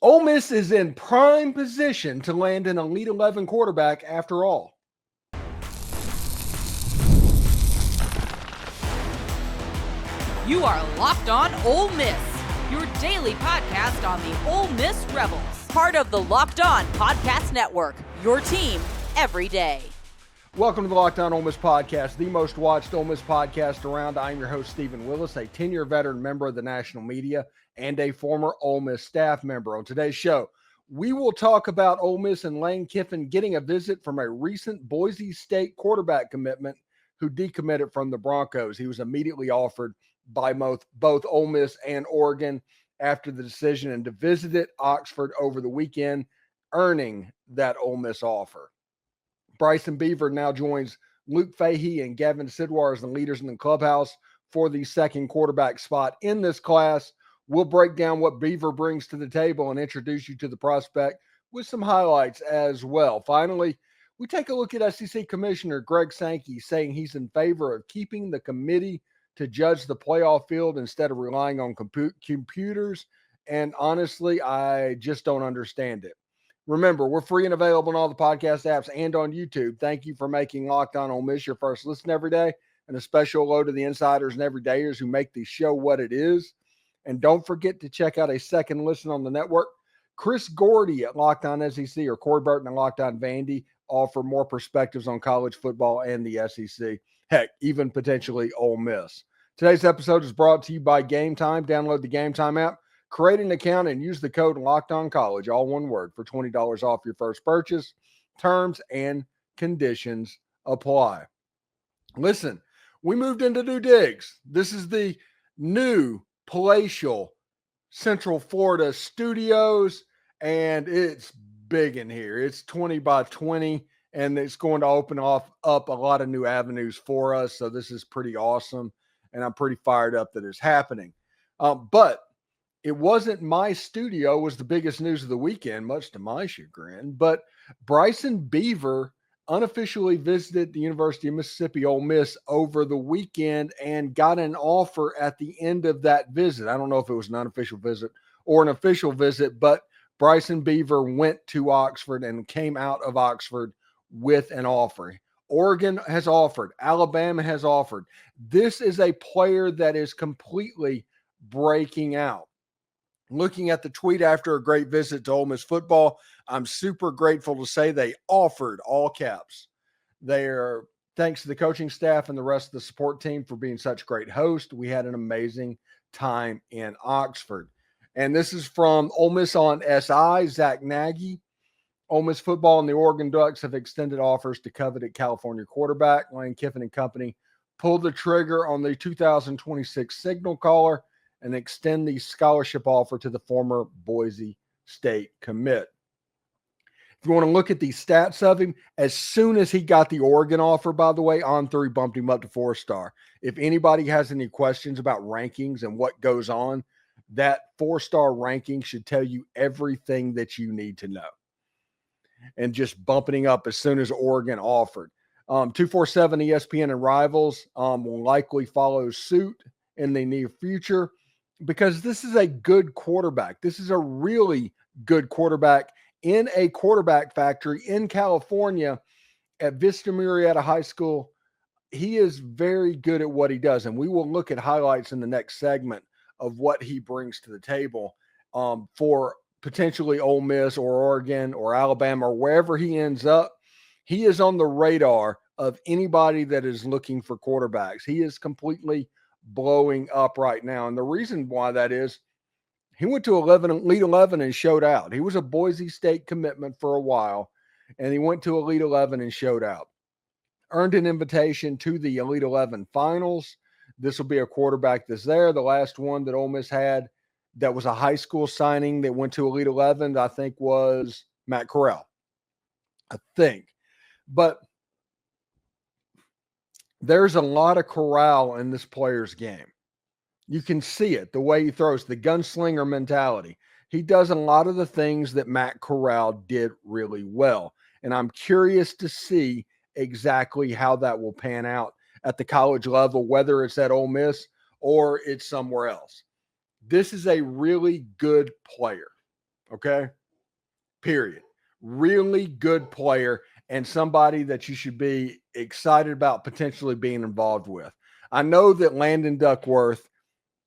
Ole Miss is in prime position to land an Elite 11 quarterback after all. You are Locked On Ole Miss, your daily podcast on the Ole Miss Rebels. Part of the Locked On Podcast Network, your team every day. Welcome to the Locked On Ole Miss podcast, the most watched Ole Miss podcast around. I'm your host, Steven Willis, a 10-year veteran member of the national media and a former Ole Miss staff member. On today's show, we will talk about Ole Miss and Lane Kiffin getting a visit from a recent Boise State quarterback commitment who decommitted from the Broncos. He was immediately offered by both Ole Miss and Oregon after the decision and to visit at Oxford over the weekend, earning that Ole Miss offer. Bryson Beaver now joins Luke Fahey and Gavin Sidwar as the leaders in the clubhouse for the second quarterback spot in this class. We'll break down what Beaver brings to the table and introduce you to the prospect with some highlights as well. Finally, we take a look at SEC Commissioner Greg Sankey saying he's in favor of keeping the committee to judge the playoff field instead of relying on computers. And honestly, I just don't understand it. Remember, we're free and available on all the podcast apps and on YouTube. Thank you for making Locked On Ole Miss your first listen every day, and a special hello to the insiders and everydayers who make the show what it is. And don't forget to check out a second listen on the network. Chris Gordy at Locked On SEC or Corey Burton at Locked On Vandy offer more perspectives on college football and the SEC. Heck, even potentially Ole Miss. Today's episode is brought to you by Game Time. Download the Game Time app, create an account, and use the code LOCKEDONCollege, all one word, for $20 off your first purchase. Terms and conditions apply. Listen, we moved into new digs. This is the new palatial Central Florida studios, and it's big in here. It's 20 by 20, and it's going to open up a lot of new avenues for us. So this is pretty awesome, and I'm pretty fired up that it's happening. But it wasn't my studio was the biggest news of the weekend, much to my chagrin. But Bryson Beaver unofficially visited the University of Mississippi Ole Miss over the weekend and got an offer at the end of that visit. I don't know if it was an unofficial visit or an official visit, but Bryson Beaver went to Oxford and came out of Oxford with an offer. Oregon has offered. Alabama has offered. This is a player that is completely breaking out. Looking at the tweet after a great visit to Ole Miss football, I'm super grateful to say they offered, all caps. They are, thanks to the coaching staff and the rest of the support team for being such great hosts. We had an amazing time in Oxford. And this is from Ole Miss on SI, Zach Nagy. Ole Miss football and the Oregon Ducks have extended offers to coveted California quarterback Lane Kiffin and company pulled the trigger on the 2026 signal caller and extend the scholarship offer to the former Boise State commit. If you want to look at the stats of him, as soon as he got the Oregon offer, by the way, On3 bumped him up to 4-star. If anybody has any questions about rankings and what goes on, that 4-star ranking should tell you everything that you need to know. And just bumping up as soon as Oregon offered. 247 ESPN and Rivals will likely follow suit in the near future because this is a good quarterback. This is a really good quarterback in a quarterback factory in California at Vista Murrieta High School. He is very good at what he does, and we will look at highlights in the next segment of what he brings to the table for potentially Ole Miss or Oregon or Alabama or wherever he ends up. He is on the radar of anybody that is looking for quarterbacks. He is completely blowing up right now. And the reason why that is, he went to Elite 11 and showed out. He was a Boise State commitment for a while, and he went to Elite 11 and showed out. Earned an invitation to the Elite 11 finals. This will be a quarterback that's there. The last one that Ole Miss had that was a high school signing that went to Elite 11, I think, was Matt Corral, I think. But there's a lot of Corral in this player's game. You can see it, the way he throws, the gunslinger mentality. He does a lot of the things that Matt Corral did really well. And I'm curious to see exactly how that will pan out at the college level, whether it's at Ole Miss or it's somewhere else. This is a really good player. Okay. Period. Really good player and somebody that you should be excited about potentially being involved with. I know that Landon Duckworth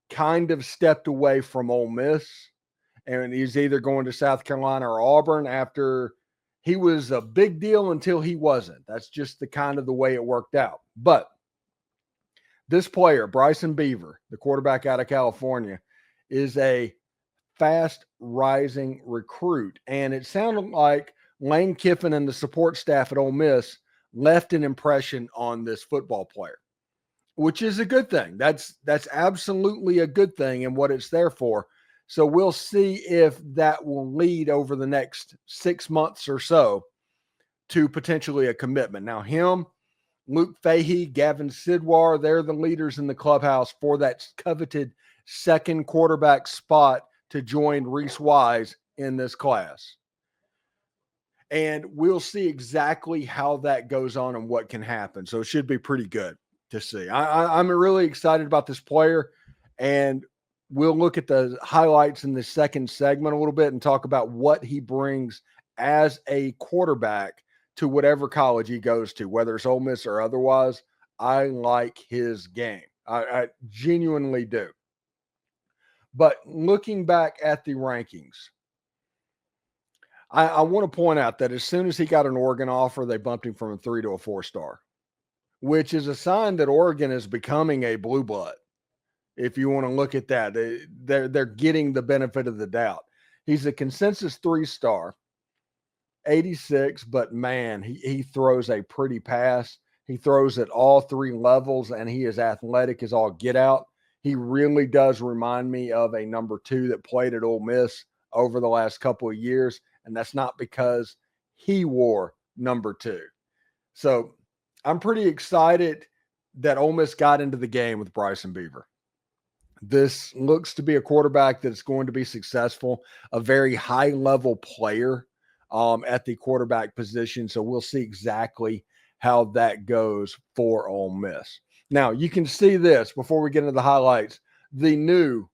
kind of stepped away from Ole Miss, and he's either going to South Carolina or Auburn after he was a big deal until he wasn't. That's just the kind of the way it worked out. But this player, Bryson Beaver, the quarterback out of California, is a fast rising recruit. And it sounded like Lane Kiffin and the support staff at Ole Miss left an impression on this football player, which is a good thing. That's absolutely a good thing and what it's there for. So we'll see if that will lead over the next 6 months or so to potentially a commitment. Now, him, Luke Fahey, Gavin Sidwar, they're the leaders in the clubhouse for that coveted second quarterback spot to join Reese Wise in this class. And we'll see exactly how that goes on and what can happen. So it should be pretty good to see. I'm really excited about this player, and we'll look at the highlights in the second segment a little bit and talk about what he brings as a quarterback to whatever college he goes to, whether it's Ole Miss or otherwise. I like his game. I genuinely do. But looking back at the rankings, I want to point out that as soon as he got an Oregon offer, they bumped him from a 3 to a 4-star, which is a sign that Oregon is becoming a blue blood. If you want to look at that, they're getting the benefit of the doubt. He's a consensus 3-star, 86, but man, he throws a pretty pass. He throws at all three levels, and he is athletic as all get out. He really does remind me of a number 2 that played at Ole Miss over the last couple of years, and that's not because he wore number 2. So I'm pretty excited that Ole Miss got into the game with Bryson Beaver. This looks to be a quarterback that's going to be successful, a very high-level player at the quarterback position. So we'll see exactly how that goes for Ole Miss. Now, you can see this before we get into the highlights. The new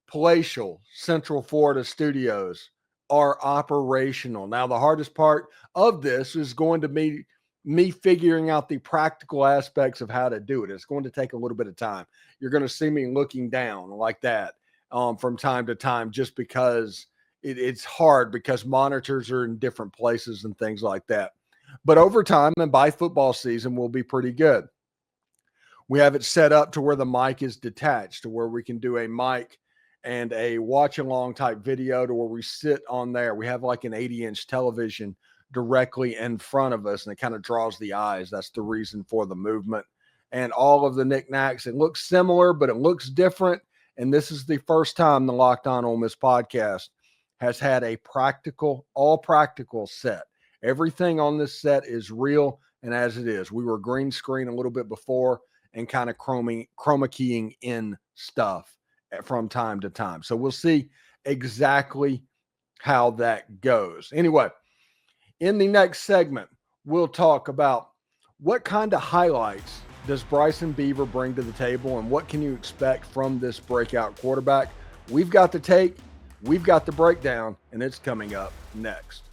palatial Central Florida studios are operational. Now, the hardest part of this is going to be me figuring out the practical aspects of how to do it. It's going to take a little bit of time. You're going to see me looking down like that from time to time, just because it's hard because monitors are in different places and things like that. But over time and by football season, we'll be pretty good. We have it set up to where the mic is detached, to where we can do a mic and a watch along type video, to where we sit on there. We have like an 80-inch television directly in front of us, and it kind of draws the eyes. That's the reason for the movement and all of the knickknacks. It looks similar, but it looks different. And this is the first time the Locked On Ole Miss podcast has had a all practical set. Everything on this set is real and as it is. We were green screen a little bit before and kind of chroma keying in stuff from time to time. So we'll see exactly how that goes. Anyway, in the next segment, we'll talk about what kind of highlights does Bryson Beaver bring to the table and what can you expect from this breakout quarterback. We've got the take, we've got the breakdown, and it's coming up next.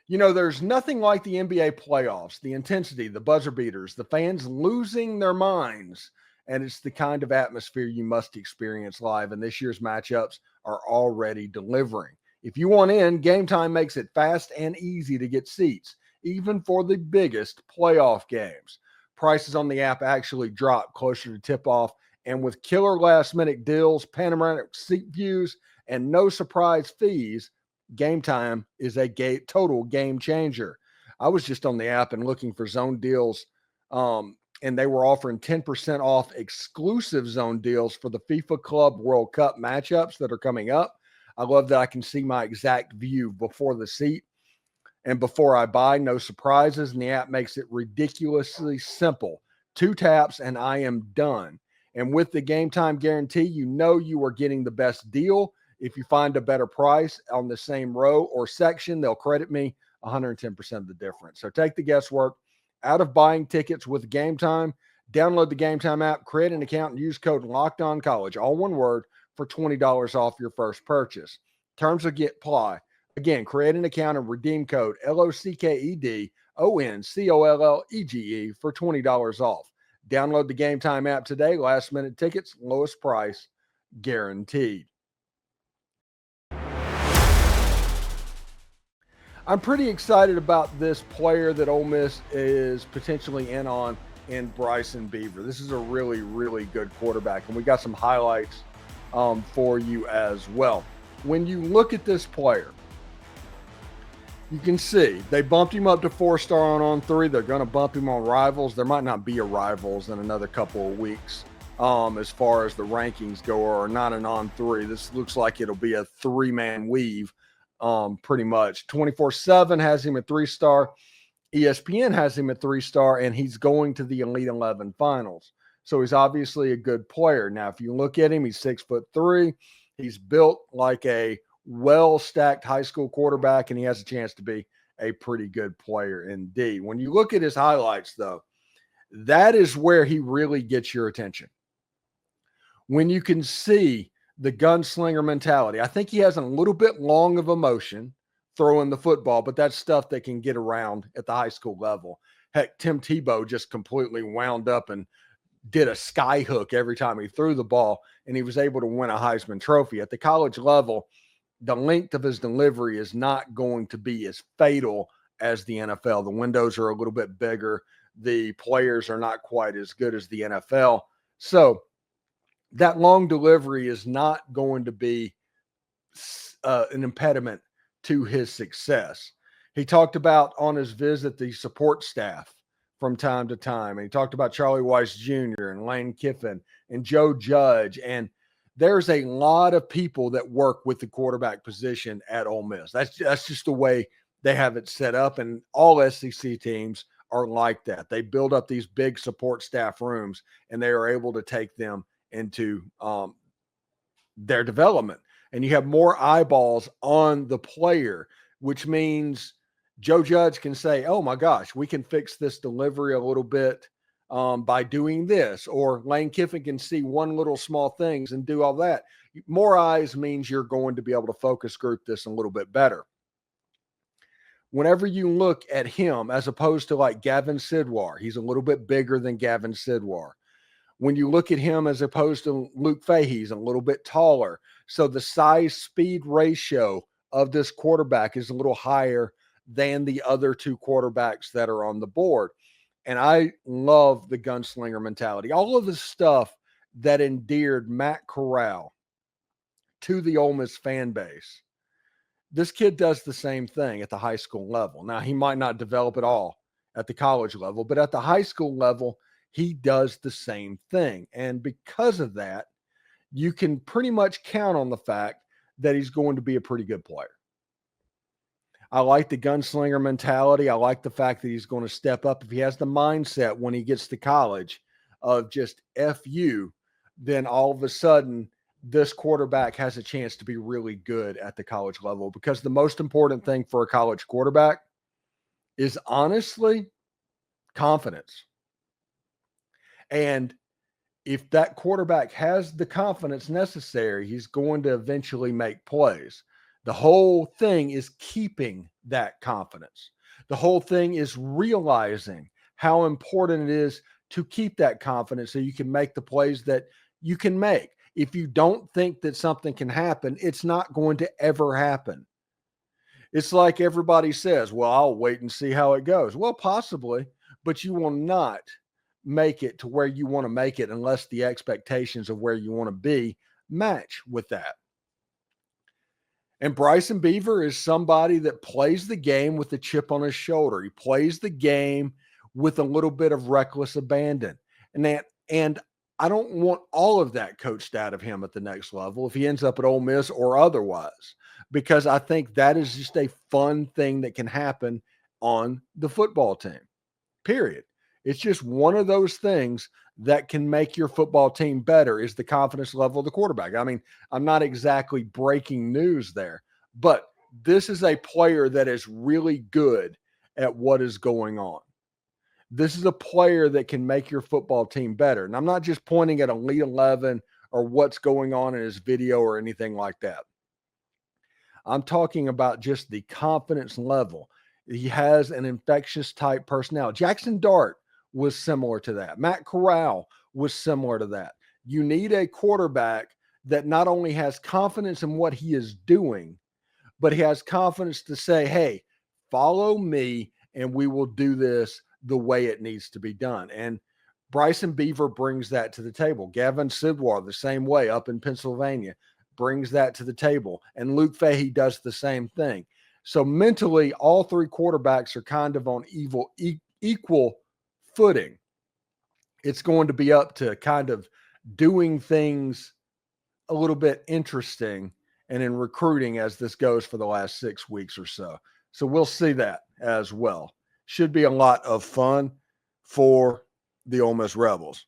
You know, there's nothing like the NBA playoffs, the intensity, the buzzer beaters, the fans losing their minds, and it's the kind of atmosphere you must experience live, and this year's matchups are already delivering. If you want in, Game Time makes it fast and easy to get seats, even for the biggest playoff games. Prices on the app actually drop closer to tip-off, and with killer last-minute deals, panoramic seat views, and no surprise fees, Game Time is a total game changer. I was just on the app and looking for zone deals, and they were offering 10% off exclusive zone deals for the FIFA Club World Cup matchups that are coming up. I love that I can see my exact view before the seat and before I buy. No surprises, and the app makes it ridiculously simple. 2 taps and I am done. And with the Game Time guarantee, you know you are getting the best deal. If you find a better price on the same row or section, they'll credit me 110% of the difference. So take the guesswork out of buying tickets with Game Time. Download the Game Time app, create an account, and use code LOCKEDONCollege, all one word, for $20 off your first purchase. Terms apply. Again, create an account and redeem code LOCKEDONCOLLEGE for $20 off. Download the Game Time app today. Last minute tickets, lowest price guaranteed. I'm pretty excited about this player that Ole Miss is potentially in on in Bryson Beaver. This is a really, really good quarterback, and we got some highlights for you as well. When you look at this player, you can see they bumped him up to 4-star on 3. They're going to bump him on Rivals. There might not be a Rivals in another couple of weeks as far as the rankings go, or not an on 3. This looks like it'll be a 3-man weave pretty much. 24/7 has him at 3-star. ESPN has him at 3-star, and he's going to the Elite 11 finals. So he's obviously a good player. Now, if you look at him, he's 6'3". He's built like a well-stacked high school quarterback, and he has a chance to be a pretty good player indeed. When you look at his highlights, though, that is where he really gets your attention. When you can see the gunslinger mentality, I think he has a little bit long of a motion throwing the football, but that's stuff that can get around at the high school level. Heck, Tim Tebow just completely wound up and did a sky hook every time he threw the ball, and he was able to win a Heisman Trophy. At the college level, the length of his delivery is not going to be as fatal as the NFL. The windows are a little bit bigger. The players are not quite as good as the NFL. So that long delivery is not going to be an impediment to his success. He talked about on his visit the support staff from time to time. And he talked about Charlie Weiss Jr. and Lane Kiffin and Joe Judge. And there's a lot of people that work with the quarterback position at Ole Miss. That's just the way they have it set up. And all SEC teams are like that. They build up these big support staff rooms, and they are able to take them into their development. And you have more eyeballs on the player, which means Joe Judge can say, oh my gosh, we can fix this delivery a little bit by doing this. Or Lane Kiffin can see one little small things and do all that. More eyes means you're going to be able to focus group this a little bit better. Whenever you look at him, as opposed to like Gavin Sidwar, he's a little bit bigger than Gavin Sidwar. When you look at him as opposed to Luke Fahey, he's a little bit taller. So the size-speed ratio of this quarterback is a little higher than the other two quarterbacks that are on the board. And I love the gunslinger mentality. All of the stuff that endeared Matt Corral to the Ole Miss fan base, this kid does the same thing at the high school level. Now, he might not develop it all at the college level, but at the high school level, he does the same thing. And because of that, you can pretty much count on the fact that he's going to be a pretty good player. I like the gunslinger mentality. I like the fact that he's going to step up. If he has the mindset when he gets to college of just F you, then all of a sudden this quarterback has a chance to be really good at the college level, because the most important thing for a college quarterback is honestly confidence. And if that quarterback has the confidence necessary, he's going to eventually make plays. The whole thing is keeping that confidence. The whole thing is realizing how important it is to keep that confidence so you can make the plays that you can make. If you don't think that something can happen, it's not going to ever happen. It's like everybody says, well, I'll wait and see how it goes. Well, possibly, but you will not make it to where you want to make it unless the expectations of where you want to be match with that. And Bryson Beaver is somebody that plays the game with a chip on his shoulder. He plays the game with a little bit of reckless abandon. And I don't want all of that coached out of him at the next level if he ends up at Ole Miss or otherwise, because I think that is just a fun thing that can happen on the football team, period. It's just one of those things that can make your football team better, is the confidence level of the quarterback. I mean, I'm not exactly breaking news there, but this is a player that is really good at what is going on. This is a player that can make your football team better. And I'm not just pointing at Elite 11 or what's going on in his video or anything like that. I'm talking about just the confidence level. He has an infectious type personality. Jackson Dart was similar to that. Matt Corral was similar to that. You need a quarterback that not only has confidence in what he is doing, but he has confidence to say, hey, follow me and we will do this the way it needs to be done. And Bryson Beaver brings that to the table. Gavin Sidwar, the same way up in Pennsylvania, brings that to the table. And Luke Fahey does the same thing. So mentally, all three quarterbacks are kind of on equal footing. It's going to be up to kind of doing things a little bit interesting and in recruiting as this goes for the last 6 weeks or so. So we'll see that as well. Should be a lot of fun for the Ole Miss Rebels.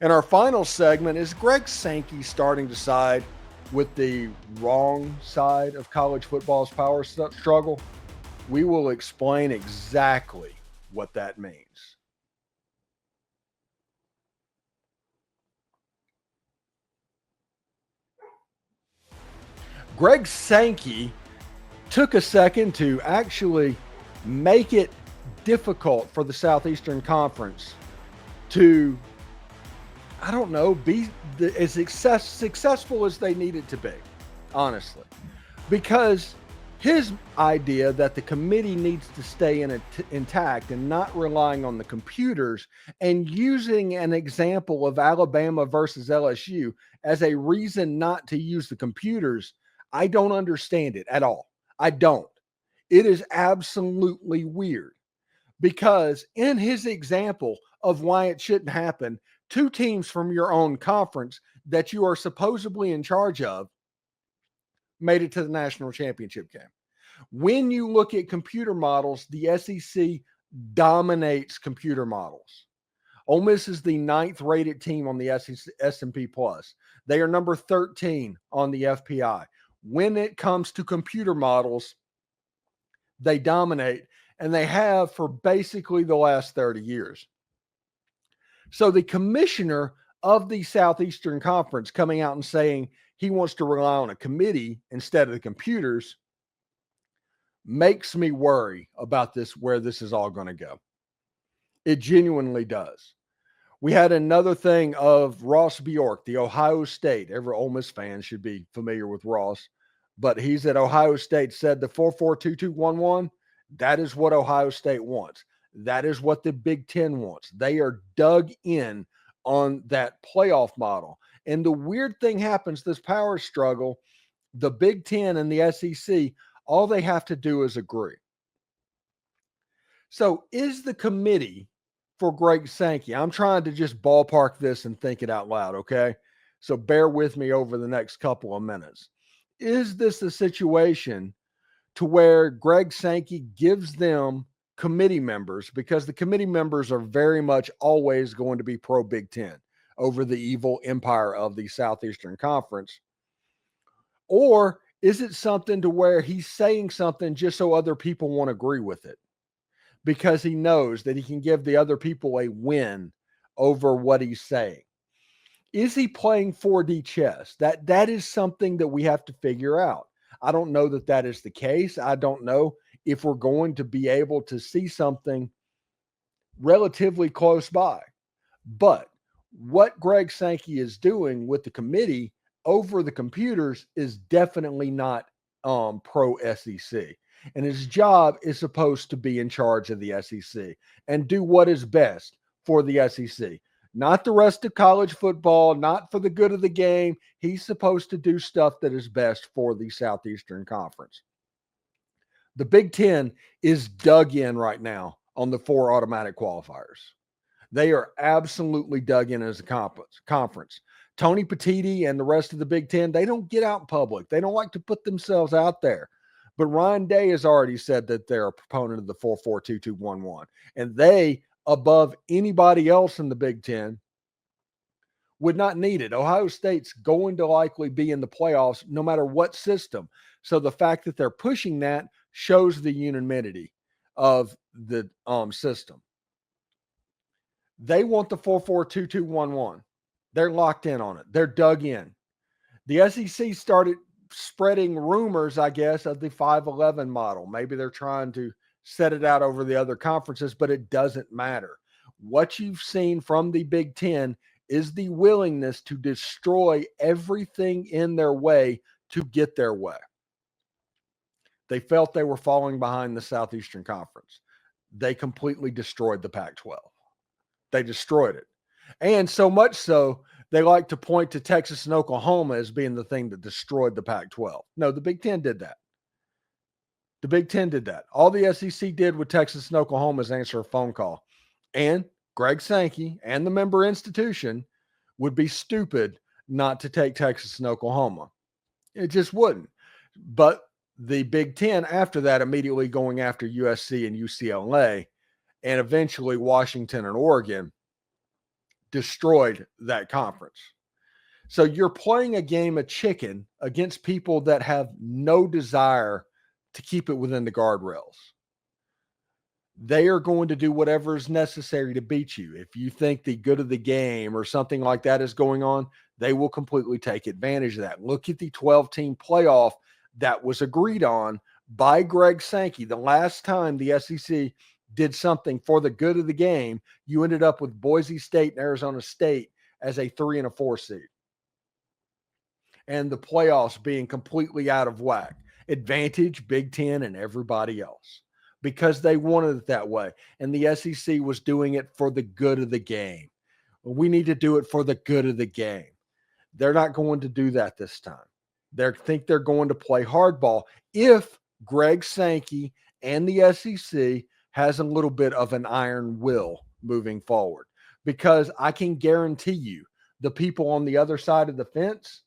And our final segment is Greg Sankey starting to side with the wrong side of college football's power struggle. We will explain exactly what that means. Greg Sankey took a second to actually make it difficult for the Southeastern Conference to, I don't know, be as successful as they needed to be, honestly. Because his idea that the committee needs to stay intact and not relying on the computers, and using an example of Alabama versus LSU as a reason not to use the computers, I don't understand it at all. I don't. It is absolutely weird, because in his example of why it shouldn't happen, two teams from your own conference that you are supposedly in charge of made it to the national championship game. When you look at computer models, the SEC dominates computer models. Ole Miss is the 9th rated team on the S&P Plus. They are number 13 on the FPI. When it comes to computer models, they dominate, and they have for basically the last 30 years. So the commissioner of the Southeastern Conference coming out and saying he wants to rely on a committee instead of the computers makes me worry about this, where this is all going to go. It genuinely does. We had another thing of Ross Bjork, the Ohio State. Every Ole Miss fan should be familiar with Ross, but he's at Ohio State, said the 4-4-2-2-1-1, that is what Ohio State wants. That is what the Big Ten wants. They are dug in on that playoff model. And the weird thing happens, this power struggle, the Big Ten and the SEC, all they have to do is agree. So is the committee for Greg Sankey, I'm trying to just ballpark this and think it out loud, okay? So bear with me over the next couple of minutes. Is this a situation to where Greg Sankey gives them committee members, because the committee members are very much always going to be pro Big Ten over the evil empire of the Southeastern Conference? Or is it something to where he's saying something just so other people won't agree with it, because he knows that he can give the other people a win over what he's saying? Is he playing 4D chess? That is something that we have to figure out. I don't know that that is the case. I don't know if we're going to be able to see something relatively close by. But what Greg Sankey is doing with the committee over the computers is definitely not pro SEC. And his job is supposed to be in charge of the SEC and do what is best for the SEC. Not the rest of college football, not for the good of the game. He's supposed to do stuff that is best for the Southeastern Conference. The Big Ten is dug in right now on the 4 automatic qualifiers. They are absolutely dug in as a conference. Tony Petitti and the rest of the Big Ten, they don't get out in public. They don't like to put themselves out there. But Ryan Day has already said that they're a proponent of the 4-4-2-2-1-1. And they, above anybody else in the Big Ten, would not need it. Ohio State's going to likely be in the playoffs no matter what system. So the fact that they're pushing that shows the unanimity of the system. They want the 4-4-2-2-1-1. They're locked in on it. They're dug in. The SEC started spreading rumors, I guess, of the 5-11 model. Maybe they're trying to set it out over the other conferences, but it doesn't matter. What you've seen from the Big Ten is the willingness to destroy everything in their way to get their way. They felt they were falling behind the Southeastern Conference. They completely destroyed the Pac-12. They destroyed it. And so much so, they like to point to Texas and Oklahoma as being the thing that destroyed the Pac-12. No, the Big Ten did that. The Big Ten did that. All the SEC did with Texas and Oklahoma is answer a phone call. And Greg Sankey and the member institution would be stupid not to take Texas and Oklahoma. It just wouldn't. But the Big Ten, after that, immediately going after USC and UCLA, and eventually Washington and Oregon, destroyed that conference. So you're playing a game of chicken against people that have no desire to keep it within the guardrails. They are going to do whatever is necessary to beat you. If you think the good of the game or something like that is going on, they will completely take advantage of that. Look at the 12-team playoff that was agreed on by Greg Sankey. The last time the SEC did something for the good of the game, you ended up with Boise State and Arizona State as a 3 and a 4 seed. And the playoffs being completely out of whack. Advantage, Big Ten, and everybody else. Because they wanted it that way. And the SEC was doing it for the good of the game. We need to do it for the good of the game. They're not going to do that this time. They think they're going to play hardball if Greg Sankey and the SEC has a little bit of an iron will moving forward. Because I can guarantee you the people on the other side of the fence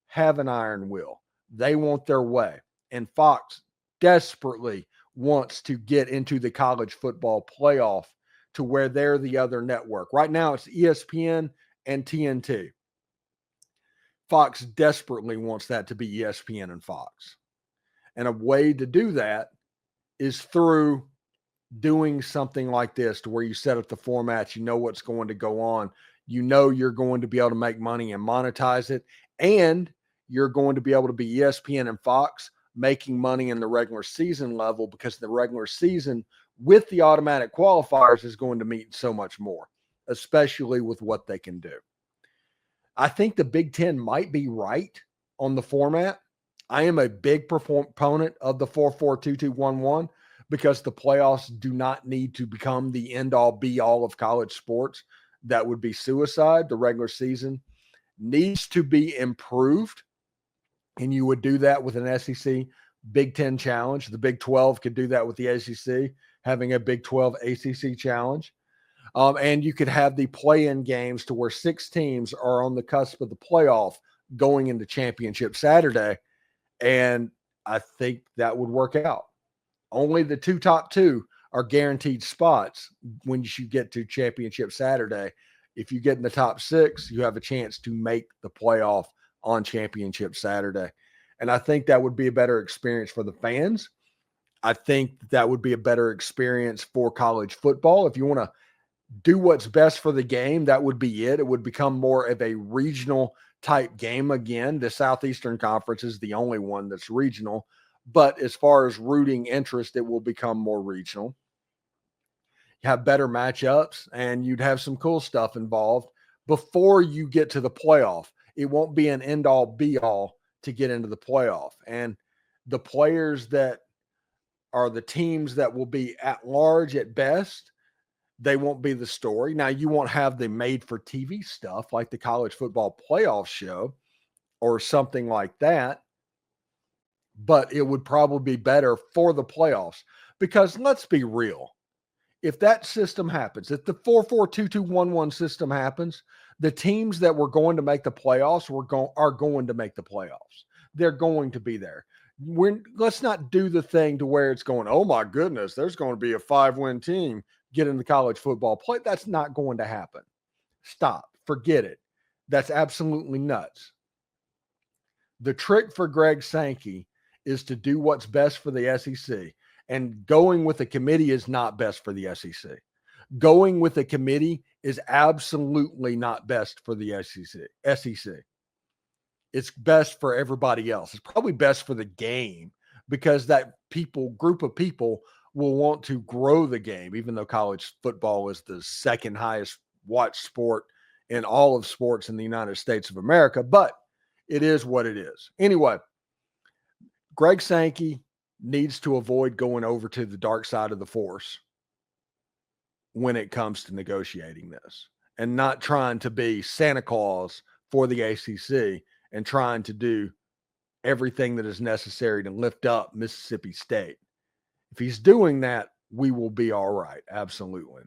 have an iron will. They want their way. And Fox desperately wants to get into the college football playoff to where they're the other network. Right now it's ESPN and TNT. Fox desperately wants that to be ESPN and Fox. And a way to do that is through doing something like this, to where you set up the formats, you know what's going to go on, you know you're going to be able to make money and monetize it, and you're going to be able to be ESPN and Fox making money in the regular season level, because the regular season with the automatic qualifiers is going to mean so much more, especially with what they can do. I think the Big Ten might be right on the format. I am a big proponent of the 4-4-2-2-1-1 because the playoffs do not need to become the end-all, be-all of college sports. That would be suicide. The regular season needs to be improved, and you would do that with an SEC Big Ten challenge. The Big 12 could do that with the SEC, having a Big 12 ACC challenge. And you could have the play-in games to where 6 teams are on the cusp of the playoff going into championship Saturday. And I think that would work out. Only the top two are guaranteed spots when you get to championship Saturday. If you get in the top 6, you have a chance to make the playoff on championship Saturday. And I think that would be a better experience for the fans. I think that would be a better experience for college football. If you want to do what's best for the game, that would be it. It would become more of a regional type game again. The Southeastern Conference is the only one that's regional. But as far as rooting interest, it will become more regional. You have better matchups, and you'd have some cool stuff involved before you get to the playoff. It won't be an end-all, be-all to get into the playoff. And the players that are the teams that will be at large at best, they won't be the story. Now, you won't have the made-for-TV stuff like the college football playoff show or something like that, but it would probably be better for the playoffs. Because let's be real. If that system happens, if the 4-4-2-2-1-1 system happens, the teams that were going to make the playoffs are going to make the playoffs. They're going to be there. Let's not do the thing to where it's going, oh my goodness, there's going to be a 5-win team get in the college football play. That's not going to happen. Stop. Forget it. That's absolutely nuts. The trick for Greg Sankey is to do what's best for the SEC. And going with a committee is not best for the SEC. going with a committee is absolutely not best for the SEC. It's best for everybody else. It's probably best for the game because that group of people will want to grow the game, even though college football is the second highest watched sport in all of sports in the United States of America. But it is what it is. Anyway, Greg Sankey needs to avoid going over to the dark side of the force when it comes to negotiating this and not trying to be Santa Claus for the ACC and trying to do everything that is necessary to lift up Mississippi State. If he's doing that, we will be all right. Absolutely.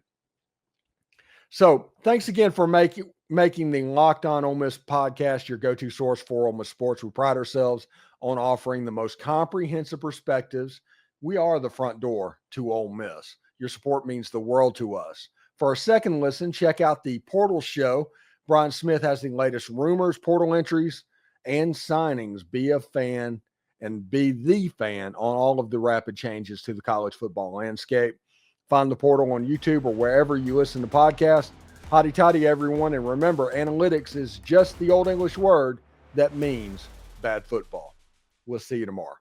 So thanks again for making the Locked On Ole Miss podcast your go-to source for Ole Miss sports. We pride ourselves on offering the most comprehensive perspectives. We are the front door to Ole Miss. Your support means the world to us. For our second listen, check out the Portal Show. Brian Smith has the latest rumors, portal entries, and signings. Be a fan and be the fan on all of the rapid changes to the college football landscape. Find the Portal on YouTube or wherever you listen to podcasts. Hotty toddy, everyone. And remember, analytics is just the old English word that means bad football. We'll see you tomorrow.